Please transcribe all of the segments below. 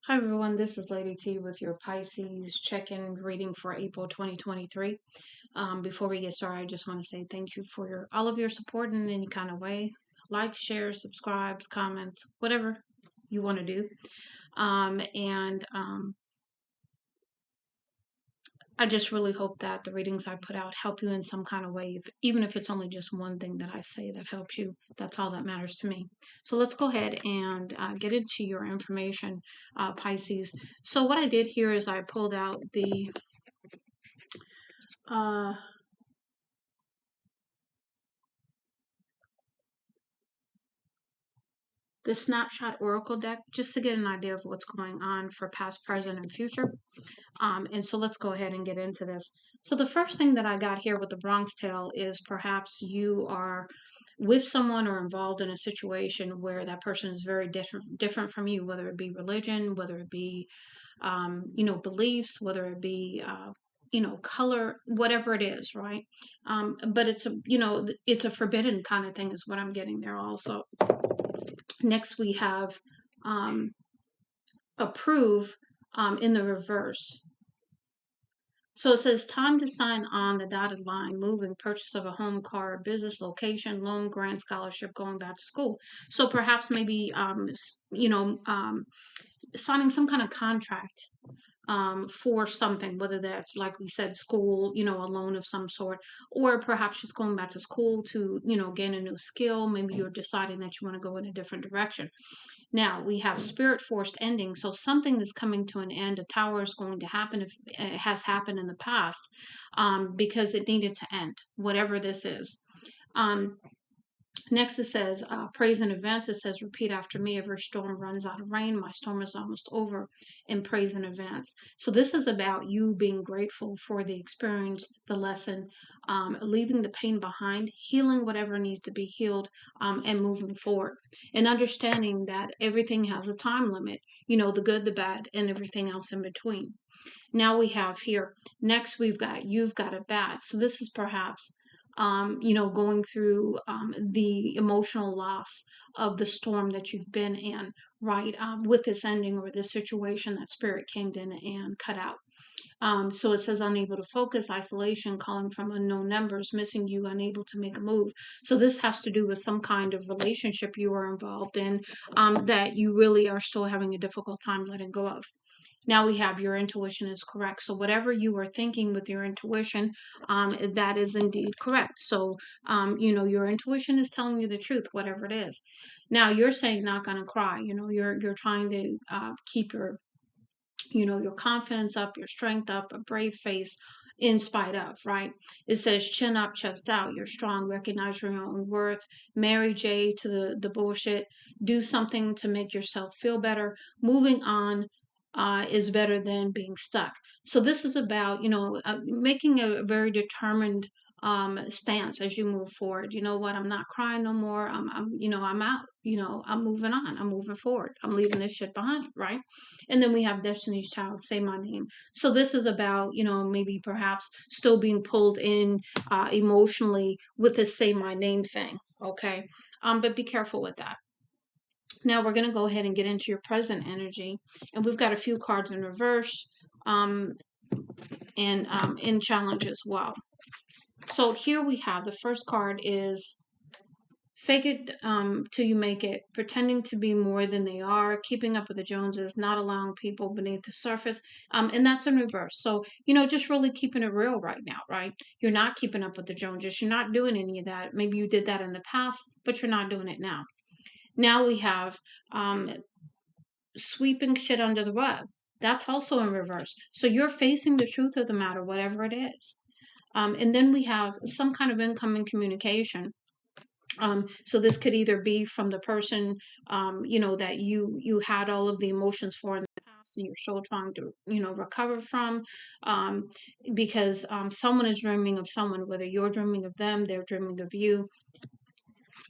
Hi everyone, this is Lady T with your Pisces check-in reading for April 2023. Before we get started, I just want to say thank you for all of your support in any kind of way. Like, share, subscribes, comments, whatever you want to do. I just really hope that the readings I put out help you in some kind of way, even if it's only just one thing that I say that helps you. That's all that matters to me. So let's go ahead and get into your information, Pisces. So what I did here is I pulled out uh, the Snapshot Oracle deck just to get an idea of what's going on for past, present, and future. And so let's go ahead and get into this. So the first thing that I got here with the Bronx Tale is perhaps you are with someone or involved in a situation where that person is very different from you, whether it be religion, whether it be beliefs, whether it be color, whatever it is, right? But it's a forbidden kind of thing is what I'm getting there also. Next we have approve in the reverse. So it says time to sign on the dotted line, moving, purchase of a home, car, business, location, loan, grant, scholarship, going back to school. So perhaps maybe, signing some kind of contract for something, whether that's, like we said, school, a loan of some sort, or perhaps just going back to school to, gain a new skill. Maybe you're deciding that you want to go in a different direction. Now we have spirit forced ending. So something is coming to an end. A tower is going to happen if it has happened in the past, because it needed to end, whatever this is. Um, Next, it says, praise in advance. It says, repeat after me. Every storm runs out of rain. My storm is almost over, and praise in advance. So this is about you being grateful for the experience, the lesson, leaving the pain behind, healing whatever needs to be healed, and moving forward. And understanding that everything has a time limit, the good, the bad, and everything else in between. Now we have here, next we've got, you've got it bad. So this is perhaps, going through the emotional loss of the storm that you've been in, right? With this ending or this situation that spirit came in and cut out. So it says unable to focus, isolation, calling from unknown numbers, missing you, unable to make a move. So this has to do with some kind of relationship you are involved in, that you really are still having a difficult time letting go of. Now we have your intuition is correct. So whatever you are thinking with your intuition, that is indeed correct. So, your intuition is telling you the truth, whatever it is. Now you're saying not gonna cry. You're trying to keep your confidence up, your strength up, a brave face in spite of, right? It says chin up, chest out. You're strong, recognize your own worth. Mary J to the bullshit. Do something to make yourself feel better. Moving on is better than being stuck. So this is about, making a very determined stance as you move forward. You know what? I'm not crying no more. I'm out. I'm moving on. I'm moving forward. I'm leaving this shit behind, right? And then we have Destiny's Child, Say My Name. So this is about, maybe perhaps still being pulled in emotionally with this Say My Name thing. Okay. But be careful with that. Now we're going to go ahead and get into your present energy. And we've got a few cards in reverse, and in challenge as well. So here we have the first card is fake it till you make it, pretending to be more than they are, keeping up with the Joneses, not allowing people beneath the surface. And that's in reverse. So, just really keeping it real right now, right? You're not keeping up with the Joneses. You're not doing any of that. Maybe you did that in the past, but you're not doing it now. Now we have sweeping shit under the rug. That's also in reverse. So you're facing the truth of the matter, whatever it is. And then we have some kind of incoming communication. So this could either be from the person, that you had all of the emotions for in the past, and you're still trying to, recover from, because someone is dreaming of someone, whether you're dreaming of them, they're dreaming of you.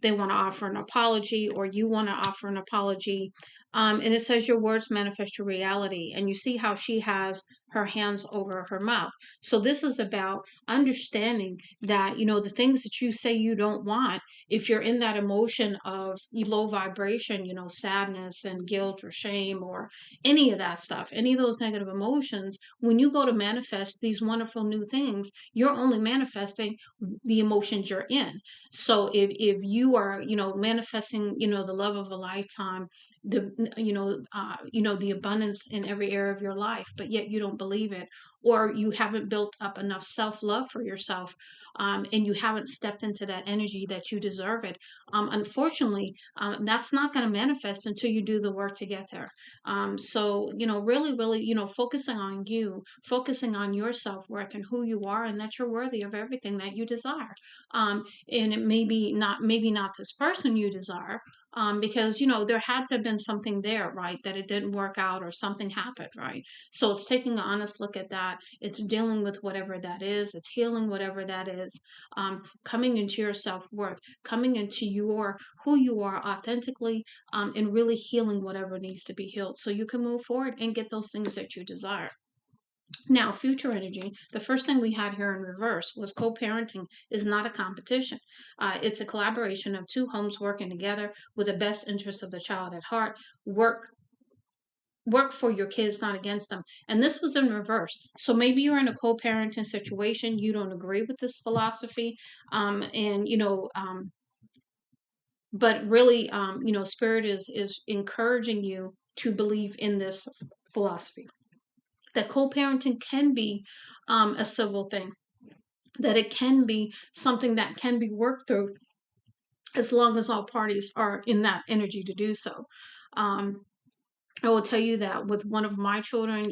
They want to offer an apology, or you want to offer an apology. And it says your words manifest your reality. And you see how she has her hands over her mouth. So this is about understanding that, the things that you say you don't want, if you're in that emotion of low vibration, sadness and guilt or shame or any of that stuff, any of those negative emotions, when you go to manifest these wonderful new things, you're only manifesting the emotions you're in. So if you are, manifesting, the love of a lifetime, the abundance in every area of your life, but yet you don't believe it, or you haven't built up enough self-love for yourself, and you haven't stepped into that energy that you deserve it. Unfortunately, that's not going to manifest until you do the work to get there. So, really, really, focusing on you, focusing on your self-worth and who you are, and that you're worthy of everything that you desire. And it maybe not this person you desire, because there had to have been something there, right, that it didn't work out or something happened, right? So it's taking an honest look at that. It's dealing with whatever that is. It's healing whatever that is. Coming into your self-worth, coming into your who you are authentically, and really healing whatever needs to be healed so you can move forward and get those things that you desire. Now, future energy, the first thing we had here in reverse was co-parenting is not a competition. It's a collaboration of two homes working together with the best interest of the child at heart. Work for your kids, not against them. And this was in reverse. So maybe you're in a co-parenting situation, you don't agree with this philosophy, and but really, Spirit is encouraging you to believe in this philosophy, that co-parenting can be a civil thing, that it can be something that can be worked through as long as all parties are in that energy to do so. Um, I will tell you that with one of my children,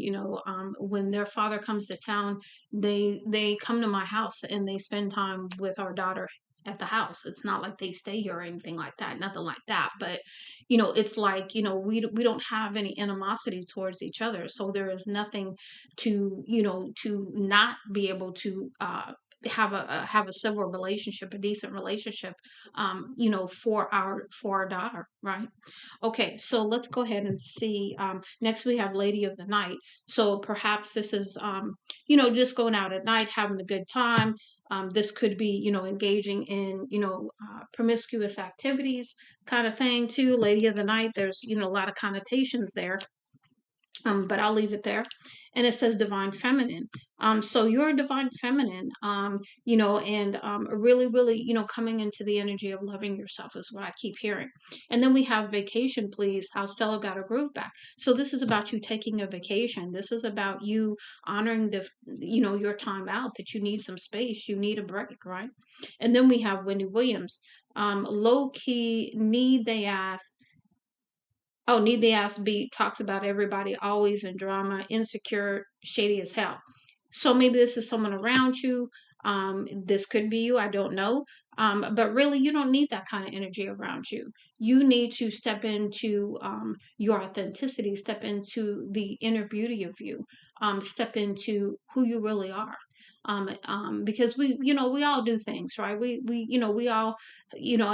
when their father comes to town, they come to my house and they spend time with our daughter at the house. It's not like they stay here or anything like that, nothing like that. But it's like we don't have any animosity towards each other, so there is nothing to not be able to. Have a civil relationship, a decent relationship, for our daughter, right? Okay, so let's go ahead and see. Next, we have Lady of the Night. So perhaps this is, just going out at night, having a good time. This could be, engaging in, promiscuous activities kind of thing too. Lady of the Night, there's, a lot of connotations there, but I'll leave it there. And it says divine feminine. So you're a divine feminine, and really, really, coming into the energy of loving yourself is what I keep hearing. And then we have vacation, please. How Stella got her groove back. So this is about you taking a vacation. This is about you honoring your time out, that you need some space, you need a break, right? And then we have Wendy Williams. Low key need they ask. Oh, Need the Ass Beat talks about everybody always in drama, insecure, shady as hell. So maybe this is someone around you. This could be you. I don't know. But really, you don't need that kind of energy around you. You need to step into your authenticity, step into the inner beauty of you, step into who you really are. Because we all do things, right? We all,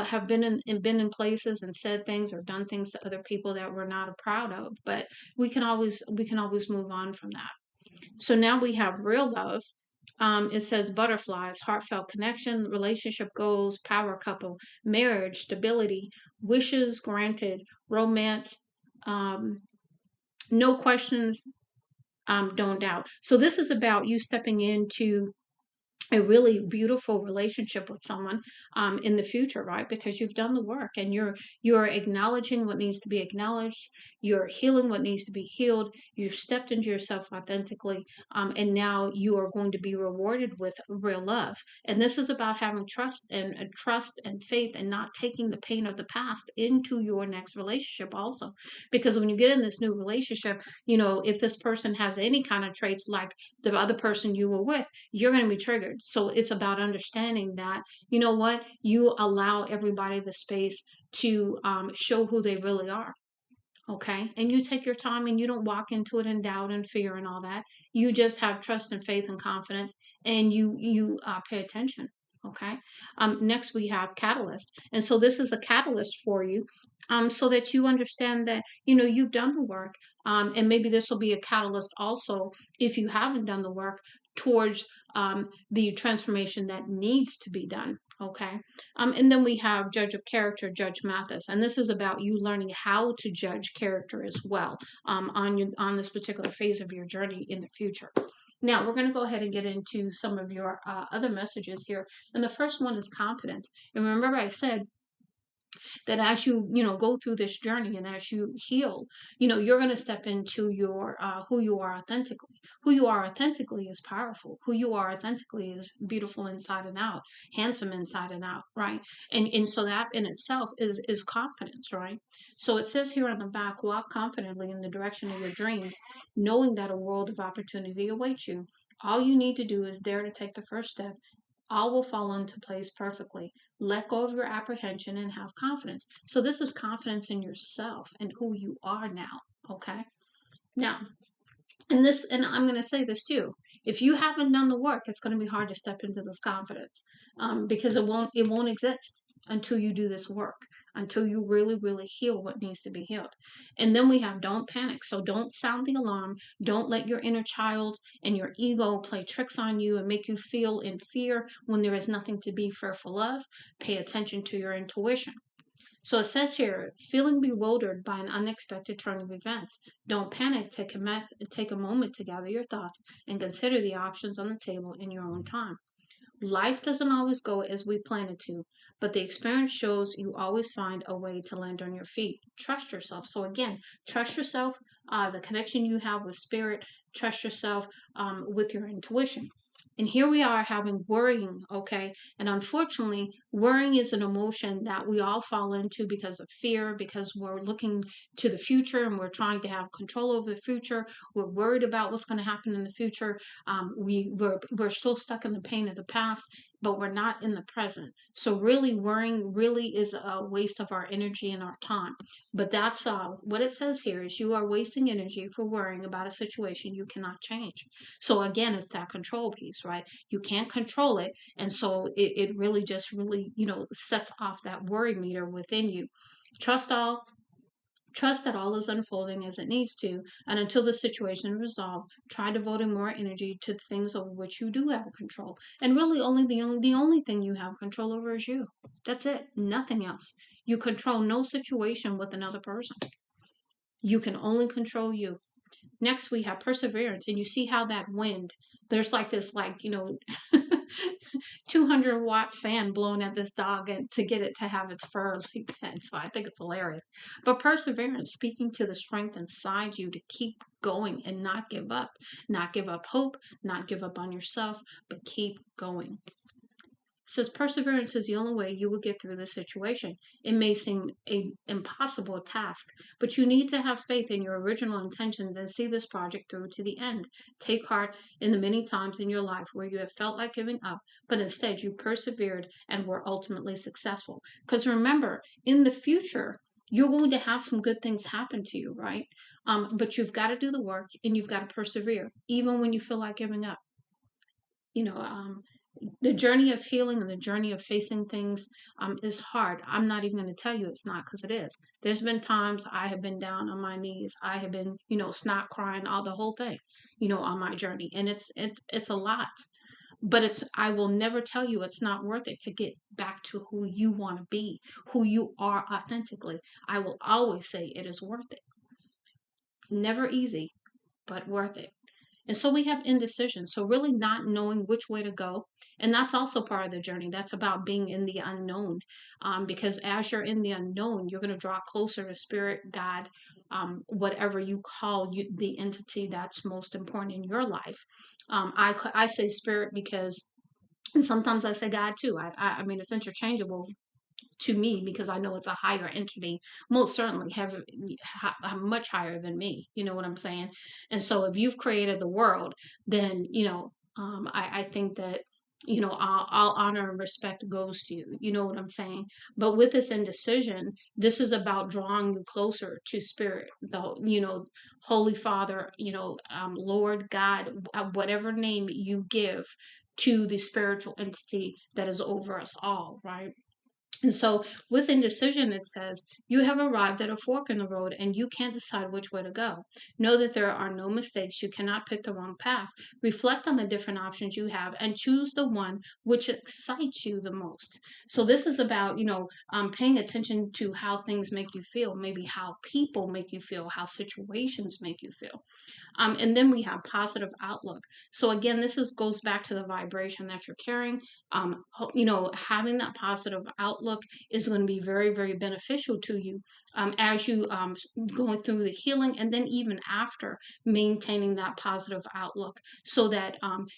have been in places and said things or done things to other people that we're not proud of, but we can always move on from that. So now we have real love. It says butterflies, heartfelt connection, relationship goals, power couple, marriage, stability, wishes granted, romance, um, no questions, don't doubt. So this is about you stepping into a really beautiful relationship with someone in the future, right? Because you've done the work and you're acknowledging what needs to be acknowledged, you're healing what needs to be healed, you've stepped into yourself authentically, and now you are going to be rewarded with real love. And this is about having trust and faith, and not taking the pain of the past into your next relationship also. Because when you get in this new relationship, if this person has any kind of traits like the other person you were with, you're going to be triggered. So it's about understanding that, you allow everybody the space to show who they really are. Okay. And you take your time and you don't walk into it in doubt and fear and all that. You just have trust and faith and confidence, and you pay attention. Okay. Next, we have catalyst. And so this is a catalyst for you, so that you understand that, you've done the work. And maybe this will be a catalyst also if you haven't done the work towards the transformation that needs to be done. Okay. And then we have judge of character, Judge Mathis. And this is about you learning how to judge character as well, on this particular phase of your journey in the future. Now, we're going to go ahead and get into some of your other messages here. And the first one is confidence. And remember, I said that as you go through this journey and as you heal, you're going to step into your who you are authentically. Who you are authentically is powerful. Who you are authentically is beautiful inside and out, handsome inside and out, right? And so that in itself is confidence, right? So it says here on the back, walk confidently in the direction of your dreams, knowing that a world of opportunity awaits you. All you need to do is dare to take the first step. All will fall into place perfectly. Let go of your apprehension and have confidence. So, this is confidence in yourself and who you are now. Okay. Now, and I'm going to say this too. If you haven't done the work, it's going to be hard to step into this confidence, because it won't exist until you do this work, until you really really heal what needs to be healed. And then we have don't panic. So don't sound the alarm. Don't let your inner child and your ego play tricks on you and make you feel in fear when there is nothing to be fearful of. Pay attention to your intuition. So it says here, feeling bewildered by an unexpected turn of events. Don't panic. Take a moment to gather your thoughts and consider the options on the table in your own time. Life doesn't always go as we plan it to, but the experience shows you always find a way to land on your feet. Trust yourself. So again, trust yourself, the connection you have with spirit, trust yourself with your intuition. And here we are having worrying, okay? And unfortunately, worrying is an emotion that we all fall into because of fear, because we're looking to the future and we're trying to have control over the future. We're worried about what's going to happen in the future. We're still stuck in the pain of the past, but we're not in the present. So really, worrying really is a waste of our energy and our time. But that's what it says here is you are wasting energy for worrying about a situation you cannot change. So again, it's that control piece, right? You can't control it, and so it really just really sets off that worry meter within you. Trust all Trust that all is unfolding as it needs to, and until the situation is resolved, try devoting more energy to the things over which you do have control. And really, the only thing you have control over is you. That's it. Nothing else. You control no situation with another person. You can only control you. Next, we have perseverance, and you see how that wind. There's like this, 200-watt fan blowing at this dog and to get it to have its fur like that. So I think it's hilarious. But perseverance, speaking to the strength inside you to keep going and not give up, not give up hope, not give up on yourself, but keep going. Says perseverance is the only way you will get through this situation. It may seem a impossible task, but you need to have faith in your original intentions and see this project through to the end. Take heart in the many times in your life where you have felt like giving up, but instead you persevered and were ultimately successful. Because remember, in the future, you're going to have some good things happen to you, right? But you've got to do the work and you've got to persevere, even when you feel like giving up. You know, the journey of healing and the journey of facing things is hard. I'm not even going to tell you it's not, because it is. There's been times I have been down on my knees. I have been, snot crying, all the whole thing, on my journey, and it's a lot. But I will never tell you it's not worth it to get back to who you want to be, who you are authentically. I will always say it is worth it. Never easy, but worth it. And so we have indecision. So really not knowing which way to go. And that's also part of the journey. That's about being in the unknown. Because as you're in the unknown, you're going to draw closer to spirit, God, whatever you call the entity that's most important in your life. I say spirit because, and sometimes I say God too. I mean, it's interchangeable to me because I know it's a higher entity, most certainly much higher than me. You know what I'm saying? And so if you've created the world, then I think that all honor and respect goes to you. You know what I'm saying? But with this indecision, this is about drawing you closer to spirit, the Holy Father, Lord God, whatever name you give to the spiritual entity that is over us all, right? And so with indecision, it says, you have arrived at a fork in the road and you can't decide which way to go. Know that there are no mistakes. You cannot pick the wrong path. Reflect on the different options you have and choose the one which excites you the most. So this is about, paying attention to how things make you feel, maybe how people make you feel, how situations make you feel. And then we have positive outlook. So again, this is goes back to the vibration that you're carrying. Having that positive outlook is going to be very, very beneficial to you as you going through the healing, and then even after maintaining that positive outlook, so that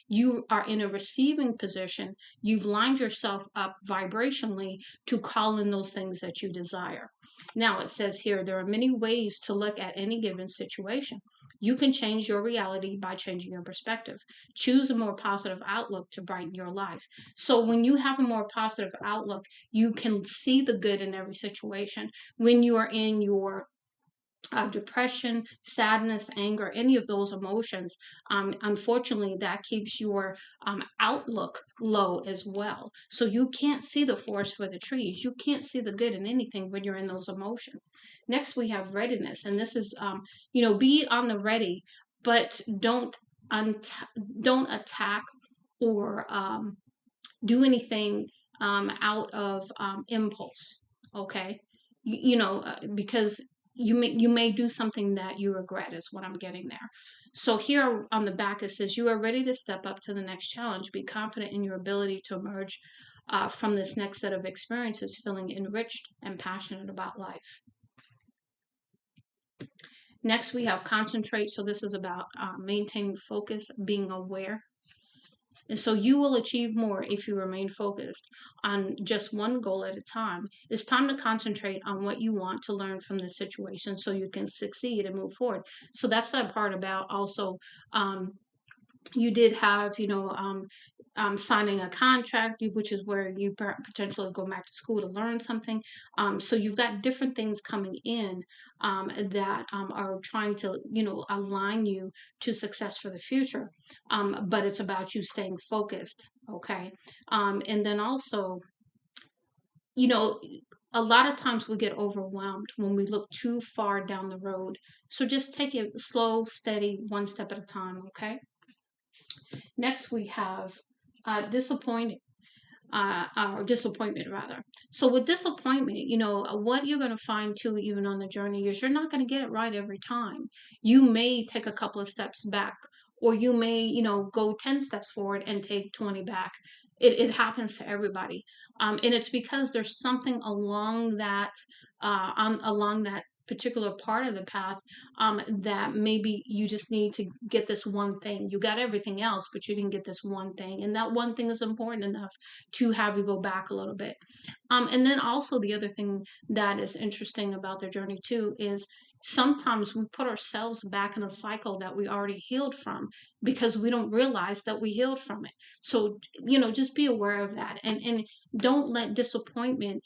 you are in a receiving position. You've lined yourself up vibrationally to call in those things that you desire. Now it says here there are many ways to look at any given situation. You can change your reality by changing your perspective. Choose a more positive outlook to brighten your life. So, when you have a more positive outlook, you can see the good in every situation. When you are in your depression, sadness, anger, any of those emotions, unfortunately, that keeps your outlook low as well. So you can't see the forest for the trees. You can't see the good in anything when you're in those emotions. Next, we have readiness, and this is, be on the ready, but don't attack or do anything out of impulse. Okay, because you may do something that you regret is what I'm getting there. So here on the back it says you are ready to step up to the next challenge. Be confident in your ability to emerge from this next set of experiences feeling enriched and passionate about life. Next we have concentrate. So this is about maintaining focus, being aware. And so you will achieve more if you remain focused on just one goal at a time. It's time to concentrate on what you want to learn from this situation so you can succeed and move forward. So that's that part about also you did have, signing a contract, which is where you potentially go back to school to learn something. So you've got different things coming in that are trying to, align you to success for the future. But it's about you staying focused. Okay. And then also, you know, a lot of times we get overwhelmed when we look too far down the road. So just take it slow, steady, one step at a time. Okay. Next, we have disappointing, or disappointment rather. So with disappointment, what you're going to find too, even on the journey, is you're not going to get it right every time. You may take a couple of steps back, or you may, go 10 steps forward and take 20 back. It happens to everybody. And it's because there's something along that particular part of the path that maybe you just need to get this one thing. You got everything else, but you didn't get this one thing. And that one thing is important enough to have you go back a little bit. And then also the other thing that is interesting about their journey too is sometimes we put ourselves back in a cycle that we already healed from because we don't realize that we healed from it. So, just be aware of that, and don't let disappointment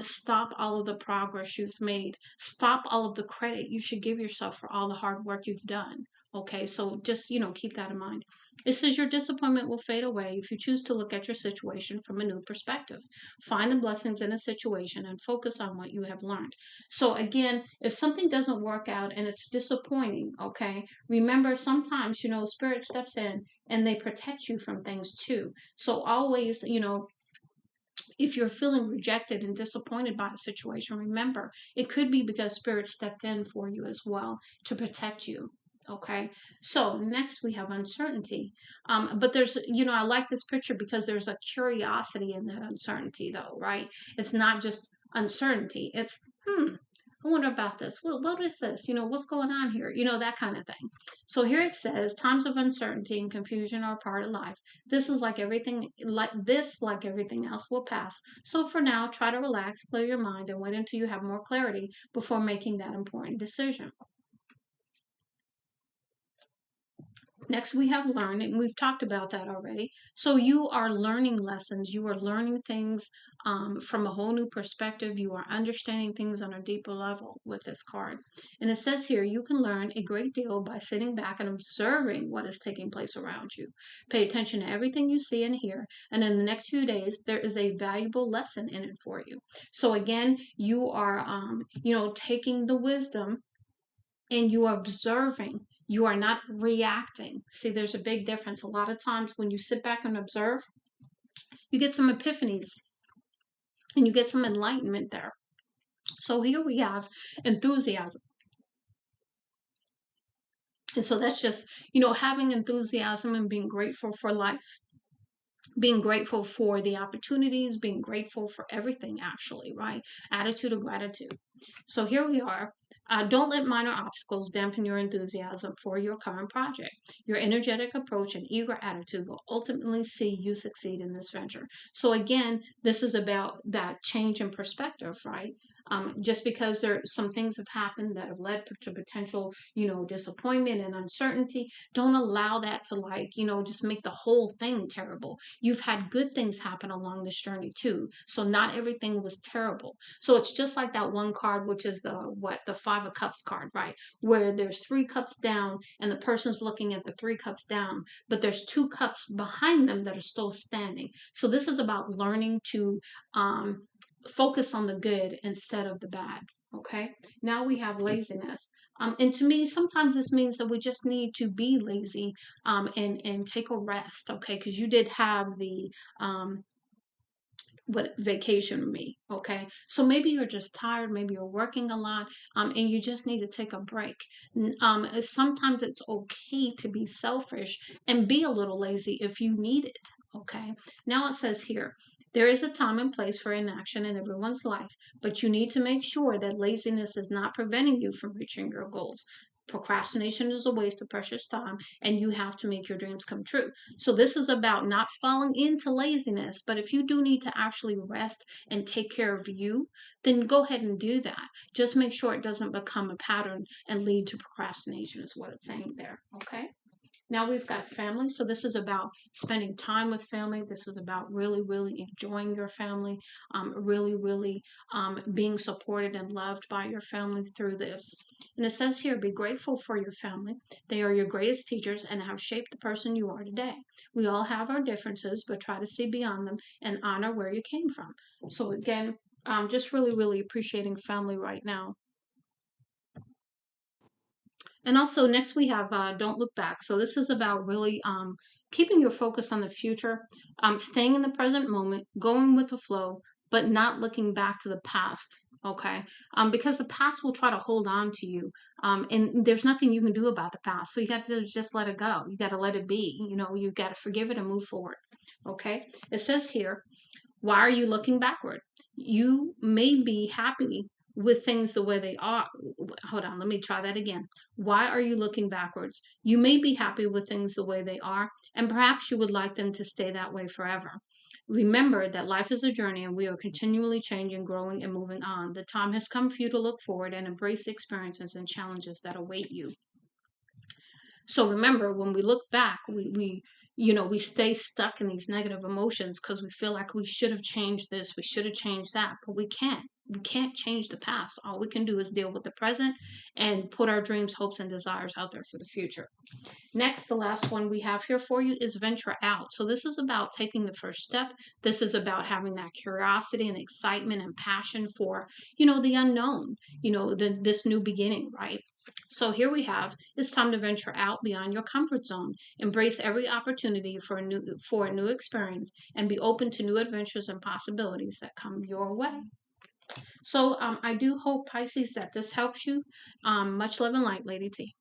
stop all of the progress you've made. Stop all of the credit you should give yourself for all the hard work you've done. Okay, so just, keep that in mind. It says your disappointment will fade away if you choose to look at your situation from a new perspective. Find the blessings in a situation and focus on what you have learned. So again, if something doesn't work out and it's disappointing, okay, remember sometimes, spirit steps in and they protect you from things too. So always, if you're feeling rejected and disappointed by a situation, remember it could be because spirit stepped in for you as well to protect you. Okay, so next we have uncertainty. But there's, I like this picture because there's a curiosity in that uncertainty, though, right? It's not just uncertainty, it's, I wonder about this. What is this? What's going on here? That kind of thing. So here it says, times of uncertainty and confusion are part of life. Like everything else, will pass. So for now, try to relax, clear your mind, and wait until you have more clarity before making that important decision. Next, we have learning. We've talked about that already. So you are learning lessons. You are learning things from a whole new perspective. You are understanding things on a deeper level with this card. And it says here, you can learn a great deal by sitting back and observing what is taking place around you. Pay attention to everything you see and hear. And in the next few days, there is a valuable lesson in it for you. So again, you are, taking the wisdom and you are observing. You are not reacting. See, there's a big difference. A lot of times when you sit back and observe, you get some epiphanies and you get some enlightenment there. So here we have enthusiasm. And so that's just, having enthusiasm and being grateful for life, being grateful for the opportunities, being grateful for everything, actually, right? Attitude of gratitude. So here we are. Don't let minor obstacles dampen your enthusiasm for your current project. Your energetic approach and eager attitude will ultimately see you succeed in this venture. So again, this is about that change in perspective, right? Just because some things have happened that have led to potential, disappointment and uncertainty, don't allow that to just make the whole thing terrible. You've had good things happen along this journey too. So not everything was terrible. So it's just like that one card, which is the Five of Cups card, right? Where there's three cups down and the person's looking at the three cups down, but there's two cups behind them that are still standing. So this is about learning to focus on the good instead of the bad. Okay. Now we have laziness. And to me, sometimes this means that we just need to be lazy and take a rest. Okay. Because you did have the what vacation with me. Okay. So maybe you're just tired, maybe you're working a lot, and you just need to take a break. Sometimes it's okay to be selfish and be a little lazy if you need it. Okay. Now it says here, there is a time and place for inaction in everyone's life, but you need to make sure that laziness is not preventing you from reaching your goals. Procrastination is a waste of precious time, and you have to make your dreams come true. So, this is about not falling into laziness, but if you do need to actually rest and take care of you, then go ahead and do that. Just make sure it doesn't become a pattern and lead to procrastination, is what it's saying there. Okay. Now we've got family. So this is about spending time with family. This is about really, really enjoying your family, really, really being supported and loved by your family through this. And it says here, be grateful for your family. They are your greatest teachers and have shaped the person you are today. We all have our differences, but try to see beyond them and honor where you came from. So again, just really, really appreciating family right now. And also next we have don't look back. So this is about really keeping your focus on the future, staying in the present moment, going with the flow, but not looking back to the past. Okay, because the past will try to hold on to you, and there's nothing you can do about the past. So you got to just let it go. You got to let it be. You got to forgive it and move forward. Okay, it says here, why are you looking backward? You may be happy with things the way they are. Hold on, let me try that again. Why are you looking backwards? You may be happy with things the way they are, and perhaps you would like them to stay that way forever. Remember that life is a journey and we are continually changing, growing, and moving on. The time has come for you to look forward and embrace the experiences and challenges that await you. So remember, when we look back, we stay stuck in these negative emotions because we feel like we should have changed this, we should have changed that, but we can't. We can't change the past. All we can do is deal with the present and put our dreams, hopes, and desires out there for the future. Next, the last one we have here for you is venture out. So this is about taking the first step. This is about having that curiosity and excitement and passion for, the unknown, this new beginning, right? So here we have, it's time to venture out beyond your comfort zone. Embrace every opportunity for a new experience and be open to new adventures and possibilities that come your way. So I do hope, Pisces, that this helps you. Much love and light, Lady T.